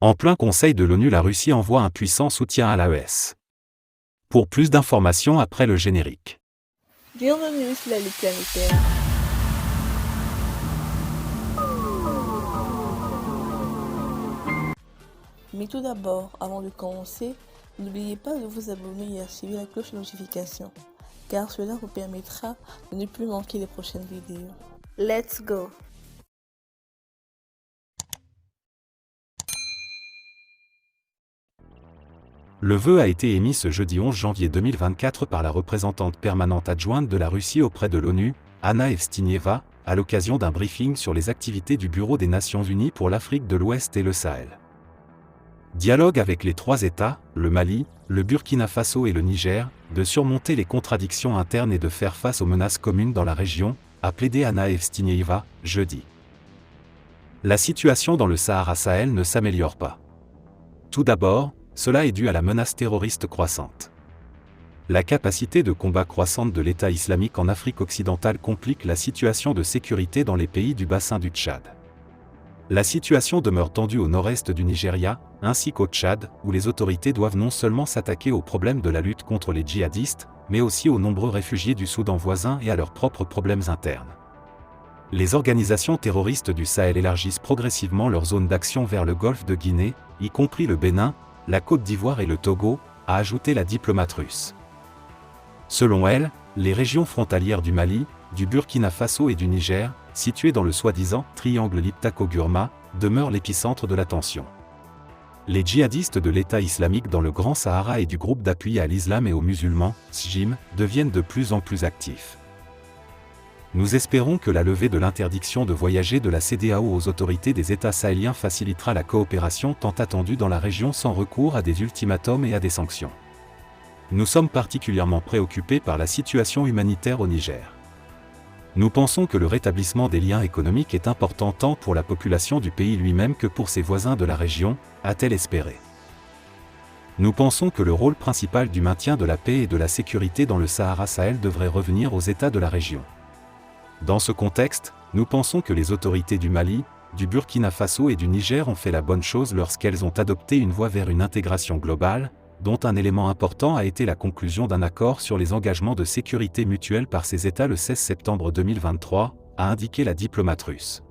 En plein Conseil de l'ONU, la Russie envoie un puissant soutien à l'AES. Pour plus d'informations après le générique. Bienvenue sur la Ligue planétaire. Mais tout d'abord, avant de commencer, n'oubliez pas de vous abonner et activer la cloche de notification, car cela vous permettra de ne plus manquer les prochaines vidéos. Let's go! Le vœu a été émis ce jeudi 11 janvier 2024 par la représentante permanente adjointe de la Russie auprès de l'ONU, Anna Evstinieva, à l'occasion d'un briefing sur les activités du Bureau des Nations Unies pour l'Afrique de l'Ouest et le Sahel. Dialogue avec les trois États, le Mali, le Burkina Faso et le Niger, de surmonter les contradictions internes et de faire face aux menaces communes dans la région, a plaidé Anna Evstinieva, jeudi. La situation dans le Sahara-Sahel ne s'améliore pas. Tout d'abord, cela est dû à la menace terroriste croissante. La capacité de combat croissante de l'État islamique en Afrique occidentale complique la situation de sécurité dans les pays du bassin du Tchad. La situation demeure tendue au nord-est du Nigeria, ainsi qu'au Tchad, où les autorités doivent non seulement s'attaquer au problème de la lutte contre les djihadistes, mais aussi aux nombreux réfugiés du Soudan voisin et à leurs propres problèmes internes. Les organisations terroristes du Sahel élargissent progressivement leur zone d'action vers le golfe de Guinée, y compris le Bénin, la Côte d'Ivoire et le Togo, a ajouté la diplomate russe. Selon elle, les régions frontalières du Mali, du Burkina Faso et du Niger, situées dans le soi-disant « triangle Liptako-Gurma », demeurent l'épicentre de la tension. Les djihadistes de l'État islamique dans le Grand Sahara et du groupe d'appui à l'islam et aux musulmans, SJIM, deviennent de plus en plus actifs. Nous espérons que la levée de l'interdiction de voyager de la CEDEAO aux autorités des États sahéliens facilitera la coopération tant attendue dans la région sans recours à des ultimatums et à des sanctions. Nous sommes particulièrement préoccupés par la situation humanitaire au Niger. Nous pensons que le rétablissement des liens économiques est important tant pour la population du pays lui-même que pour ses voisins de la région, a-t-elle espéré. Nous pensons que le rôle principal du maintien de la paix et de la sécurité dans le Sahara-Sahel devrait revenir aux États de la région. Dans ce contexte, nous pensons que les autorités du Mali, du Burkina Faso et du Niger ont fait la bonne chose lorsqu'elles ont adopté une voie vers une intégration globale, dont un élément important a été la conclusion d'un accord sur les engagements de sécurité mutuelle par ces États le 16 septembre 2023, a indiqué la diplomate russe.